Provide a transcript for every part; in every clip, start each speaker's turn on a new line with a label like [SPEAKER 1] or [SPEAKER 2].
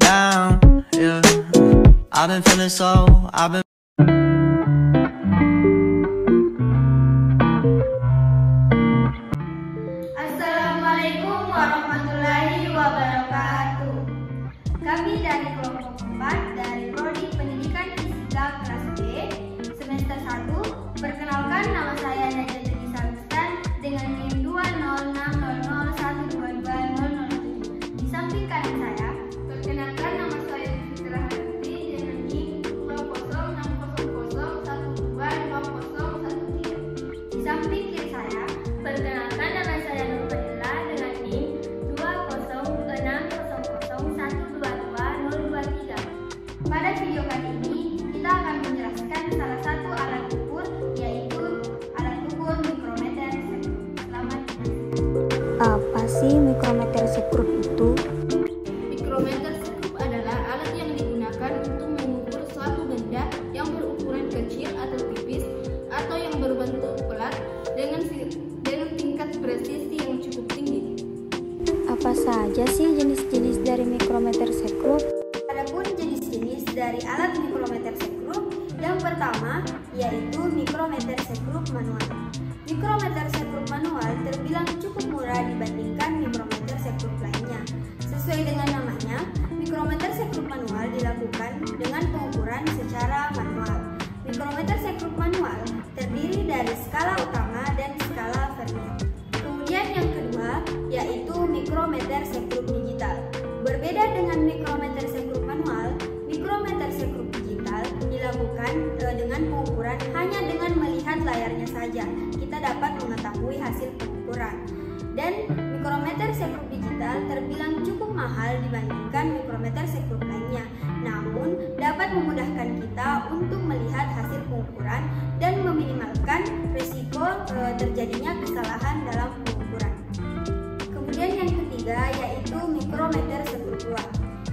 [SPEAKER 1] down, yeah. I've been feeling so,
[SPEAKER 2] Assalamualaikum warahmatullahi wabarakatuh. Kami dari kelompok 4 dari Prodi Pendidikan Fisika kelas B semester 1. Perkenalkan, nama saya Najat Denisa Agustan dengan NIM 20600122007. Di samping kanan saya, perkenalkan, nama saya Fitra Hati dengan NIM 20600122013. Di samping kiri saya, perkenalkan, nama saya Nur Fadila dengan NIM 20600122023. Pada video kali ini, kita akan menjelaskan salah satu alat ukur, yaitu alat ukur mikrometer sekrup. Selamat menyaksikan.
[SPEAKER 3] Apa sih mikrometer sekrup itu?
[SPEAKER 2] Mikrometer sekrup adalah alat yang digunakan untuk mengukur suatu benda yang berukuran kecil atau tipis atau yang berbentuk bulat dengan tingkat presisi yang cukup tinggi.
[SPEAKER 3] Apa saja sih jenis-jenis dari mikrometer sekrup?
[SPEAKER 2] Adapun jenis-jenis dari alat mikrometer sekrup, yang pertama yaitu mikrometer sekrup manual. Mikrometer sekrup manual terbilang cukup murah dibandingkan mikrometer sekrup lainnya. Sesuai dengan namanya, mikrometer sekrup manual dilakukan dengan pengukuran secara manual. Mikrometer sekrup manual terdiri dari skala utama dan skala vernier. Kemudian yang kedua yaitu mikrometer sekrup digital. Berbeda dengan mikrometer sekrup manual, mikrometer sekrup digital dilakukan dengan pengukuran hanya dengan melihat layarnya saja. Kita dapat mengetahui hasil pengukuran. Dan mikrometer sekrup digital terbilang cukup mahal dibandingkan mikrometer sekrup lainnya. Namun dapat memudahkan kita untuk melihat hasil pengukuran dan meminimalkan risiko terjadinya kesalahan dalam pengukuran. Kemudian yang ketiga yaitu mikrometer sekrup luar.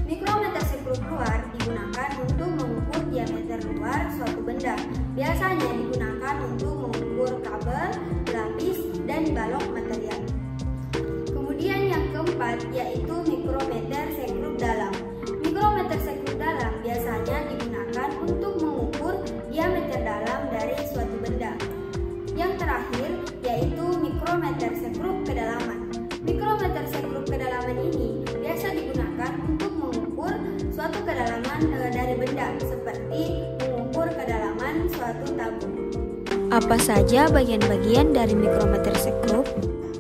[SPEAKER 2] Mikrometer sekrup luar digunakan untuk mengukur diameter luar suatu benda. Biasanya digunakan untuk mengukur kabel, lapis, dan balok material. Kemudian yang keempat yaitu mikrometer sekrup dalam. Mikrometer sekrup dalam biasanya digunakan untuk mengukur diameter dalam dari suatu benda. Yang terakhir yaitu mikrometer sekrup kedalaman. Mikrometer sekrup kedalaman ini biasa digunakan untuk mengukur suatu kedalaman dari benda, seperti mengukur kedalaman suatu tabung.
[SPEAKER 3] Apa saja bagian-bagian dari mikrometer sekrup?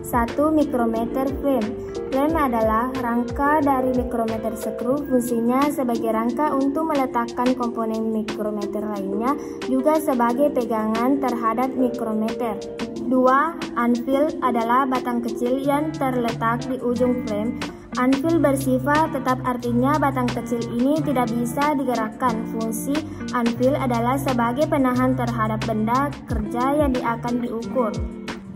[SPEAKER 3] 1. Mikrometer frame. Frame adalah rangka dari mikrometer sekrup. Fungsinya sebagai rangka untuk meletakkan komponen mikrometer lainnya, juga sebagai pegangan terhadap mikrometer. 2. Anvil adalah batang kecil yang terletak di ujung frame. Anvil bersifat tetap, artinya batang kecil ini tidak bisa digerakkan. Fungsi anvil adalah sebagai penahan terhadap benda kerja yang akan diukur.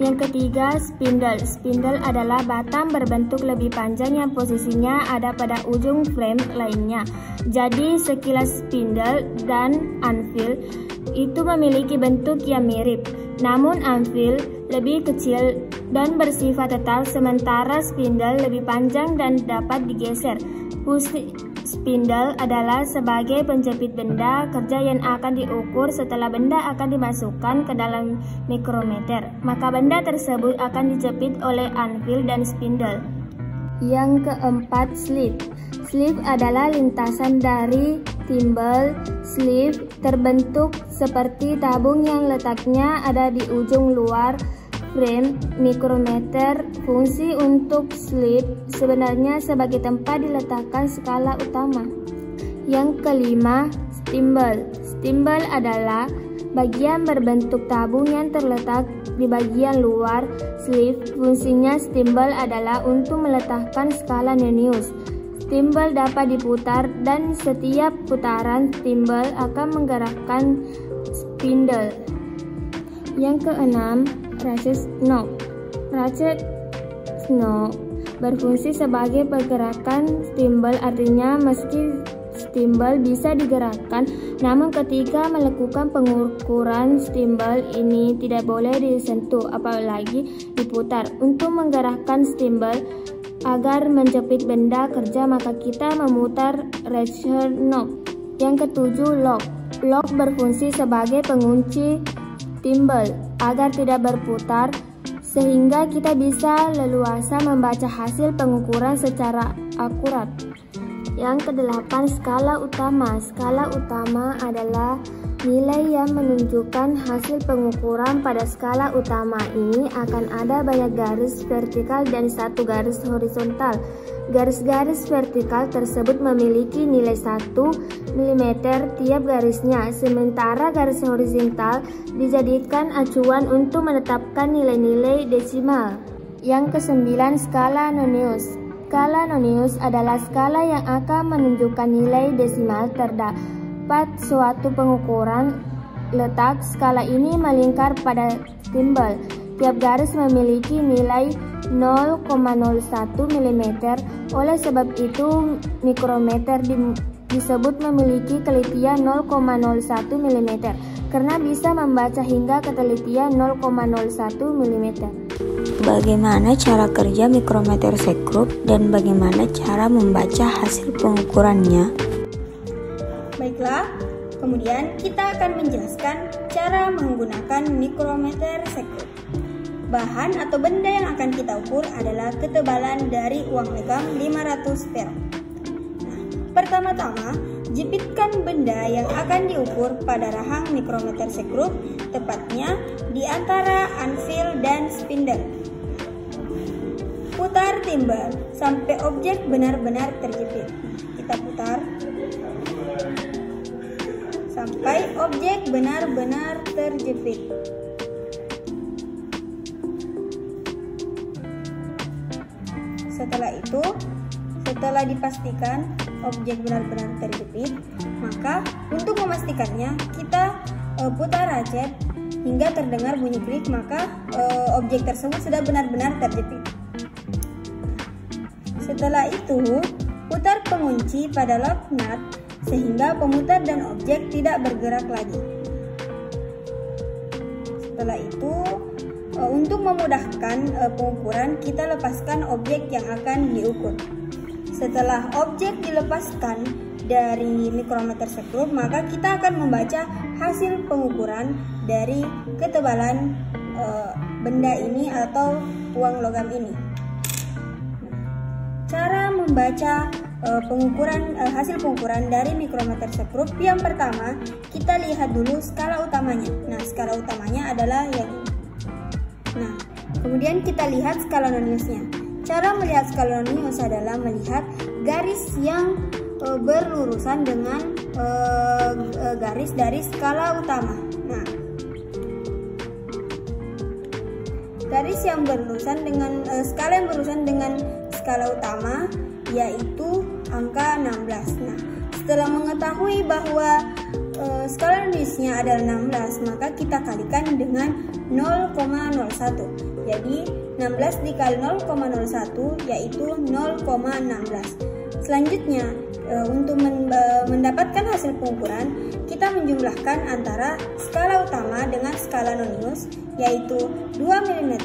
[SPEAKER 3] Yang ketiga, spindle. Spindle adalah batang berbentuk lebih panjang yang posisinya ada pada ujung frame lainnya. Jadi sekilas spindle dan anvil itu memiliki bentuk yang mirip. Namun anvil lebih kecil dan bersifat tetap, sementara spindle lebih panjang dan dapat digeser. Fungsi spindle adalah sebagai penjepit benda kerja yang akan diukur setelah benda akan dimasukkan ke dalam mikrometer. Maka benda tersebut akan dijepit oleh anvil dan spindle. Yang keempat, sleeve. Sleeve adalah lintasan dari timbal. Sleeve terbentuk seperti tabung yang letaknya ada di ujung luar frame mikrometer. Fungsi untuk sleeve sebenarnya sebagai tempat diletakkan skala utama. Yang kelima, thimble. Thimble adalah bagian berbentuk tabung yang terletak di bagian luar sleeve. Fungsinya thimble adalah untuk meletakkan skala Nennius. Thimble dapat diputar dan setiap putaran thimble akan menggerakkan spindle. Yang keenam, ratchet knob. Ratchet knob berfungsi sebagai pergerakan thimble, artinya meski thimble bisa digerakkan, namun ketika melakukan pengukuran thimble ini tidak boleh disentuh apalagi diputar. Untuk menggerakkan thimble Agar menjepit benda kerja maka kita memutar ratchet knob. Yang ketujuh, lock. Lock berfungsi sebagai pengunci timbal agar tidak berputar sehingga kita bisa leluasa membaca hasil pengukuran secara akurat. Yang kedelapan, skala utama. Skala utama adalah nilai yang menunjukkan hasil pengukuran. Pada skala utama ini akan ada banyak garis vertikal dan satu garis horizontal. Garis-garis vertikal tersebut memiliki nilai 1 mm tiap garisnya, sementara garis horizontal dijadikan acuan untuk menetapkan nilai-nilai desimal. Yang kesembilan, skala nonius. Skala nonius adalah skala yang akan menunjukkan nilai desimal terdapat suatu pengukuran. Letak skala ini melingkar pada timbal. Tiap garis memiliki nilai 0,01 mm. Oleh sebab itu, mikrometer disebut memiliki ketelitian 0,01 mm karena bisa membaca hingga ketelitian 0,01 mm.
[SPEAKER 4] Bagaimana cara kerja mikrometer sekrup dan bagaimana cara membaca hasil pengukurannya?
[SPEAKER 2] Baiklah, kemudian kita akan menjelaskan cara menggunakan mikrometer sekrup. Bahan atau benda yang akan kita ukur adalah ketebalan dari uang logam 500 perak. Nah, pertama-tama, jepitkan benda yang akan diukur pada rahang mikrometer sekrup, tepatnya di antara anvil dan spindle. Putar timbal sampai objek benar-benar terjepit. Kita putar sampai objek benar-benar terjepit. Setelah itu, setelah dipastikan objek benar-benar terjepit, maka untuk memastikannya kita putar ratchet hingga terdengar bunyi klik, maka objek tersebut sudah benar-benar terjepit. Setelah itu, putar pengunci pada lock nut sehingga pemutar dan objek tidak bergerak lagi. Setelah itu, untuk memudahkan pengukuran, kita lepaskan objek yang akan diukur. Setelah objek dilepaskan dari mikrometer sekrup, maka kita akan membaca hasil pengukuran dari ketebalan benda ini atau uang logam ini. Cara membaca hasil pengukuran dari mikrometer sekrup, yang pertama kita lihat dulu skala utamanya. Nah, skala utamanya adalah yang ini. Nah, kemudian kita lihat skala noniusnya. Cara melihat skala nonius adalah melihat garis yang berurusan dengan garis dari skala utama. Nah, garis yang berurusan dengan skala yang berurusan dengan skala utama yaitu angka 16. Nah, setelah mengetahui bahwa skala noniusnya adalah 16, maka kita kalikan dengan 0,01. Jadi 16 dikali 0,01 yaitu 0,16. Selanjutnya, untuk mendapatkan hasil pengukuran, kita menjumlahkan antara skala utama dengan skala nonius, yaitu 2 mm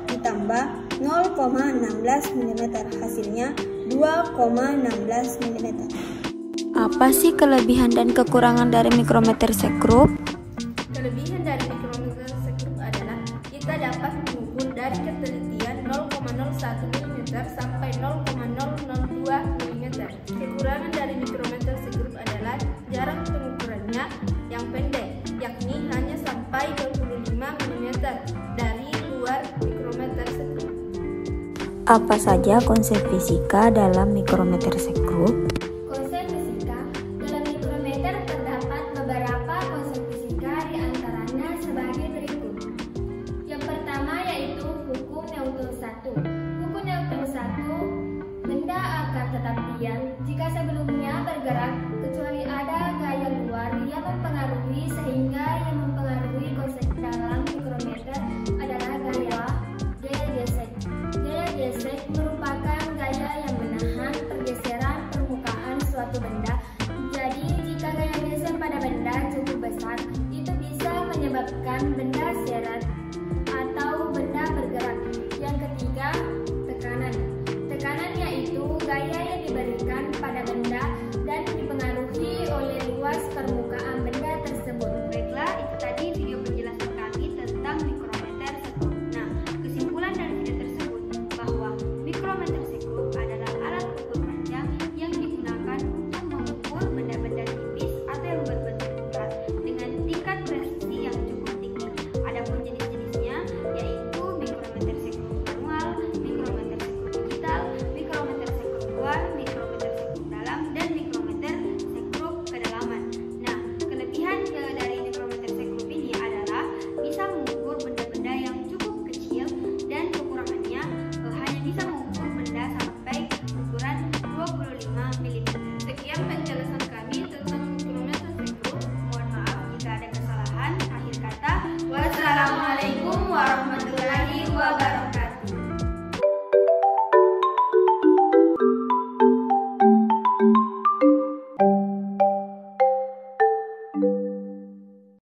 [SPEAKER 2] ditambah 0,16 mm. Hasilnya 2,16 mm.
[SPEAKER 4] Apa sih kelebihan dan kekurangan dari mikrometer sekrup?
[SPEAKER 3] Kelebihan dari mikrometer sekrup adalah kita dapat mengukur dari ketelitian 0,01 mm sampai 0,002 mm. Kekurangan dari mikrometer sekrup adalah jarak pengukurannya yang pendek, yakni hanya sampai 25 mm dari luar mikrometer sekrup.
[SPEAKER 4] Apa saja konsep fisika dalam mikrometer sekrup?